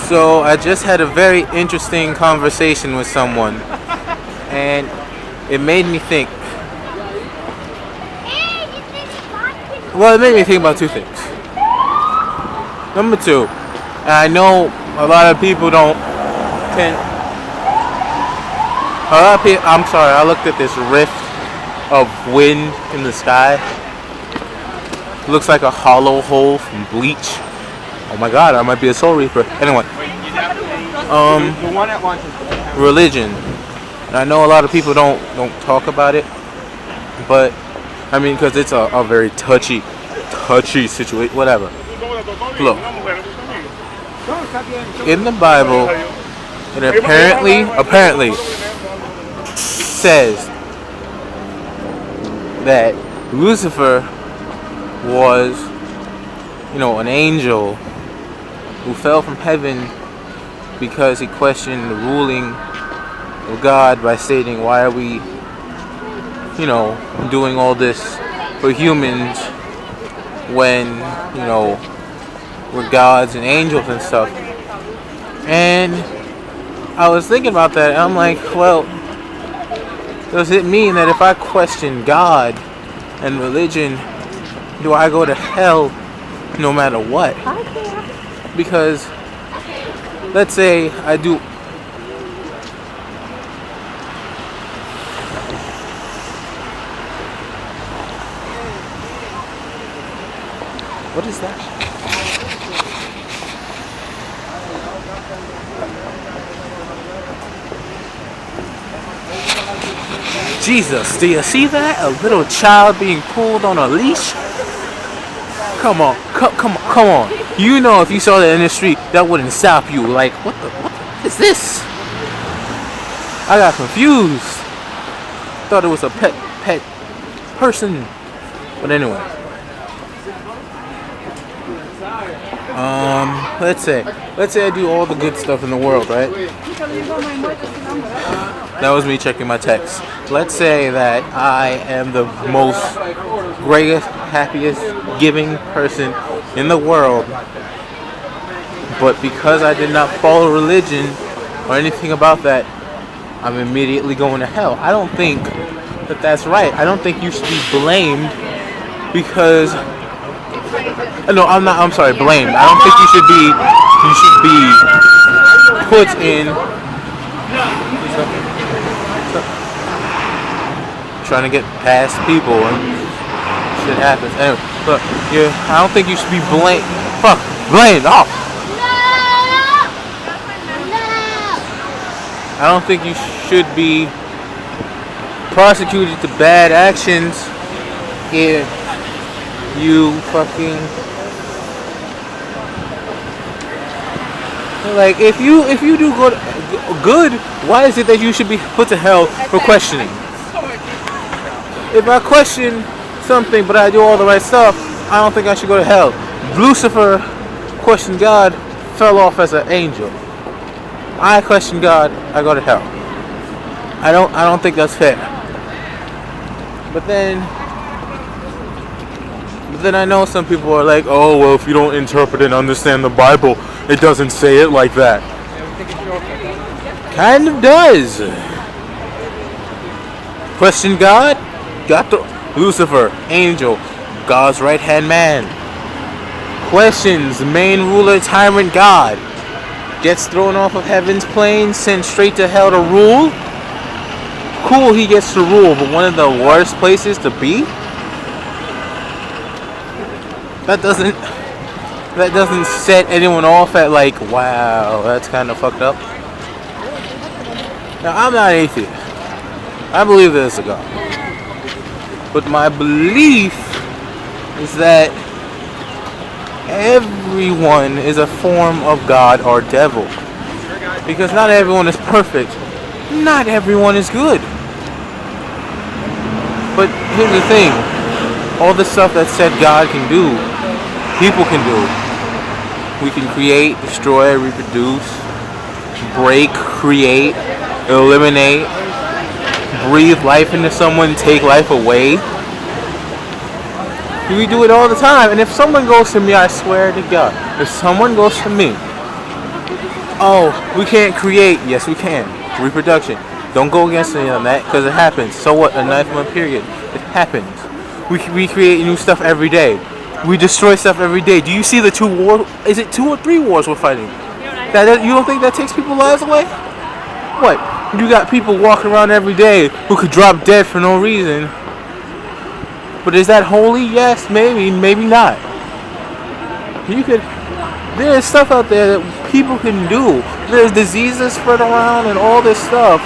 So I just had a very interesting conversation with someone, and it made me think. Well, it made me think about two things. Number two, and I know a lot of people don't can. A lot of people. I'm sorry. I looked at this rift of wind in the sky. It looks like a hollow hole from Bleach. Oh my God! I might be a Soul Reaper. Anyway, religion. And I know a lot of people don't talk about it, but I mean, because it's a very touchy situation. Whatever. Look, in the Bible, it apparently says that Lucifer was, an angel who fell from heaven because he questioned the ruling of God by stating, why are we, doing all this for humans when, we're gods and angels and stuff. And I was thinking about that, and I'm like, well, does it mean that if I question God and religion, do I go to hell no matter what? Because let's say I do. What is that? Jesus, do you see that? A little child being pulled on a leash? Come on. You know, if you saw that in the street, that wouldn't stop you. Like, what is this? I got confused. Thought it was a pet person. But anyway. Let's say I do all the good stuff in the world, right? That was me checking my text. Let's say that I am the most greatest, happiest, giving person in the world, but because I did not follow religion or anything about that, I'm immediately going to hell. I don't think that that's right. I don't think you should be blamed because no, I'm sorry, blamed. I don't think you should be put in trying to get past people and shit happens. Anyway, look, I don't think you should be blamed. Blamed. Oh. I don't think you should be prosecuted to bad actions if you fucking like if you do good, why is it that you should be put to hell for questioning? If I question something but I do all the right stuff, I don't think I should go to hell. Lucifer questioned God, fell off as an angel. I question God, I go to hell. I don't think that's fair. But then I know some people are like, oh well, if you don't interpret and understand the Bible, it doesn't say it like that. Kind of does. Question God, got the Lucifer, angel, God's right hand man. Questions main ruler, tyrant God. Gets thrown off of heaven's plane, sent straight to hell to rule. Cool, he gets to rule, but one of the worst places to be? That doesn't set anyone off at like, wow, that's kind of fucked up. Now, I'm not atheist. I believe there's a God. But my belief is that everyone is a form of God or devil. Because not everyone is perfect. Not everyone is good. But here's the thing. All the stuff that said God can do, people can do. We can create, destroy, reproduce, break, create, eliminate, breathe life into someone, take life away. We do it all the time. And if someone goes to me, I swear to God, if someone goes to me oh, we can't create. Yes, we can. Reproduction. Don't go against me on that because it happens. So what? A 9-month period. It happens. We create new stuff every day. We destroy stuff every day. Do you see the 2 wars? Is it 2 or 3 wars we're fighting? You don't think that takes people's lives away? What? You got people walking around every day who could drop dead for no reason. But is that holy? Yes, maybe, maybe not. There's stuff out there that people can do. There's diseases spread around and all this stuff.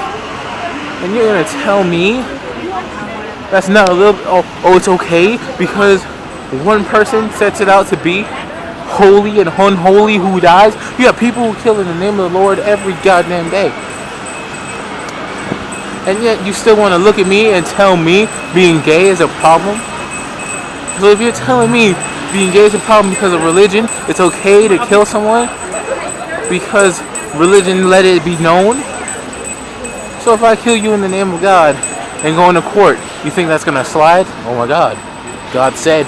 And you're gonna tell me that's not a little, oh, it's okay because one person sets it out to be holy and unholy who dies? You have people who kill in the name of the Lord every goddamn day. And yet you still want to look at me and tell me being gay is a problem? So if you're telling me being gay is a problem because of religion, it's okay to kill someone because religion let it be known? So if I kill you in the name of God and go into court, you think that's going to slide? Oh my God. God said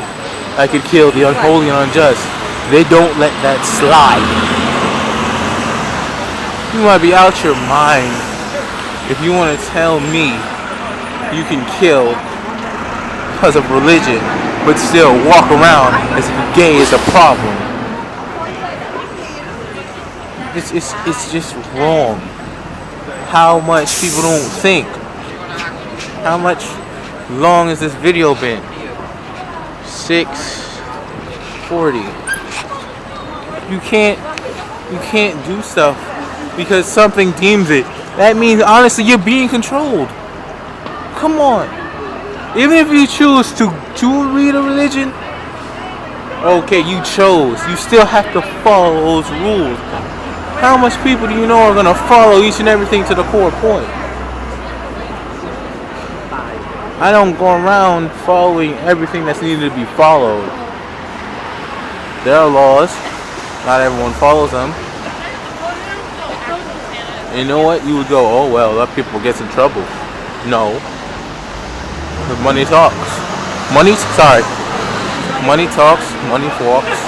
I could kill the unholy and unjust. They don't let that slide. You might be out your mind if you want to tell me you can kill because of religion, but still walk around as if gay is a problem. It's just wrong. How much people don't think. How much long has this video been? 6:40. You can't do stuff because something deems it. That means honestly you're being controlled. Come on. Even if you choose to read a religion, okay, you chose. You still have to follow those rules. How much people do you know are gonna follow each and everything to the core point? I don't go around following everything that's needed to be followed. There are laws. Not everyone follows them. And you know what? You would go, oh well, that people gets in trouble. No. The money talks. Money talks, money walks.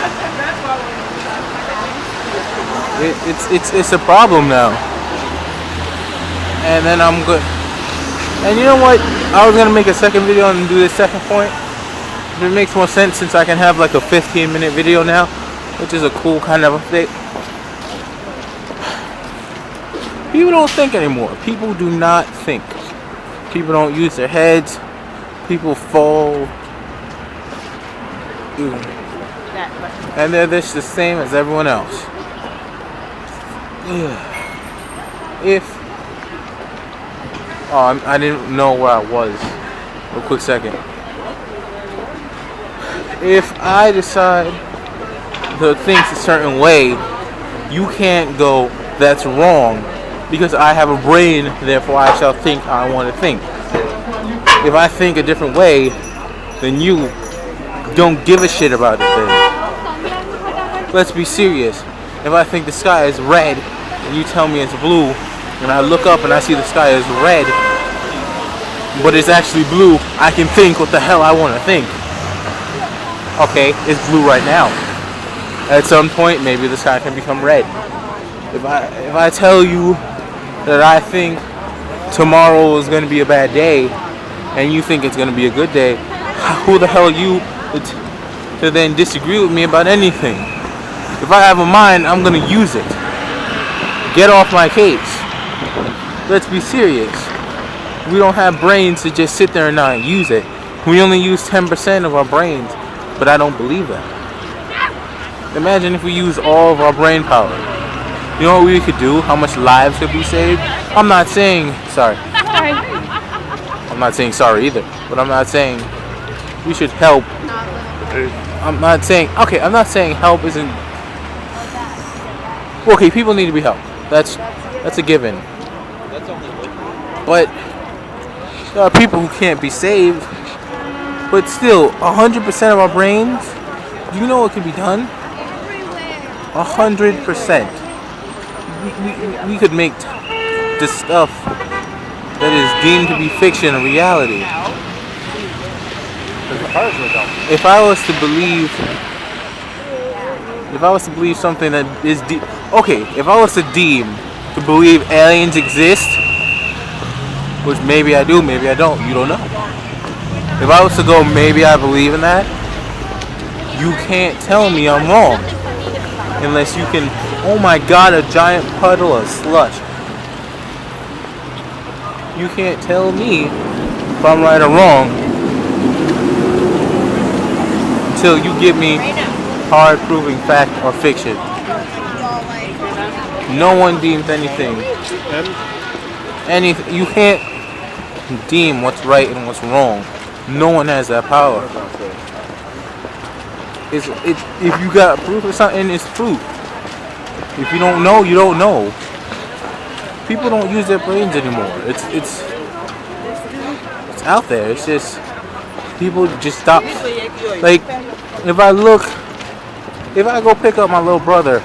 It's a problem now. And then I'm good. And you know what? I was gonna make a second video and do this second point. It makes more sense since I can have like a 15-minute video now, which is a cool kind of a thing. People don't think anymore. People do not think. People don't use their heads. People fall. And they're just the same as everyone else. I didn't know where I was. A quick second. If I decide to think a certain way, you can't go, that's wrong, because I have a brain, therefore I shall think how I want to think. If I think a different way, then you don't give a shit about it then. Let's be serious. If I think the sky is red, and you tell me it's blue, and I look up and I see the sky is red, but it's actually blue, I can think what the hell I want to think. Okay, it's blue right now. At some point, maybe the sky can become red. If I tell you that I think tomorrow is going to be a bad day, and you think it's going to be a good day, who the hell are you to then disagree with me about anything? If I have a mind, I'm going to use it. Get off my case. Let's be serious. We don't have brains to just sit there and not use it. We only use 10% of our brains, but I don't believe that. Imagine if we use all of our brain power. You know what we could do? How much lives could be saved? I'm not saying sorry. I'm not saying sorry either, but I'm not saying we should help. I'm not saying help isn't. Okay, people need to be helped. That's a given. But there are people who can't be saved. But still, 100% of our brains. Do you know what can be done? 100%. We could make the stuff that is deemed to be fiction a reality. If I was to believe if I was to believe something that is okay, if I was to believe aliens exist, which maybe I do, maybe I don't, you don't know. If I was to go, maybe I believe in that, you can't tell me I'm wrong. Unless you can, oh my god, a giant puddle of slush. You can't tell me if I'm right or wrong until you give me hard proving fact or fiction. No one deems anything. You can't deem what's right and what's wrong. No one has that power. If you got proof of something, it's proof. If you don't know, you don't know. People don't use their brains anymore. It's out there. It's just people just stop. Like if I go pick up my little brother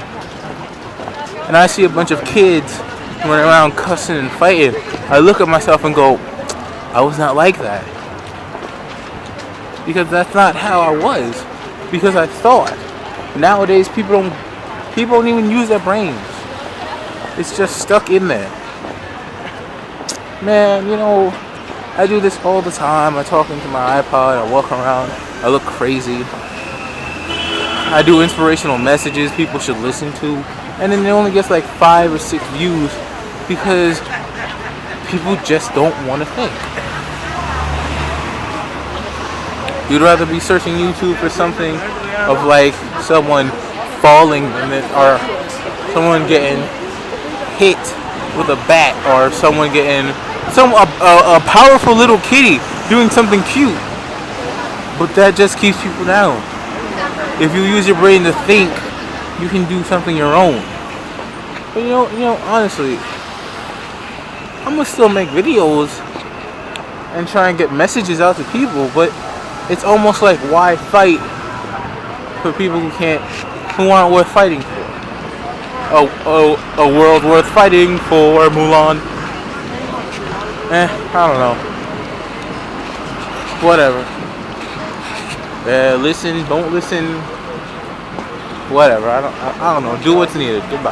and I see a bunch of kids running around cussing and fighting, I look at myself and go, I was not like that. Because that's not how I was. Because I thought. Nowadays people don't even use their brains. It's just stuck in there. Man, I do this all the time. I talk into my iPod, I walk around, I look crazy. I do inspirational messages people should listen to, and then it only gets like 5 or 6 views because people just don't want to think. You'd rather be searching YouTube for something of like someone falling or someone getting hit with a bat, or someone getting a powerful little kitty doing something cute. But that just keeps people down. If you use your brain to think, you can do something your own. But honestly, I'm gonna still make videos and try and get messages out to people, but it's almost like, why fight for people who aren't worth fighting for? A world worth fighting for, Mulan. I don't know. Whatever. Listen, don't listen. Whatever. I don't know. Do what's needed. Goodbye.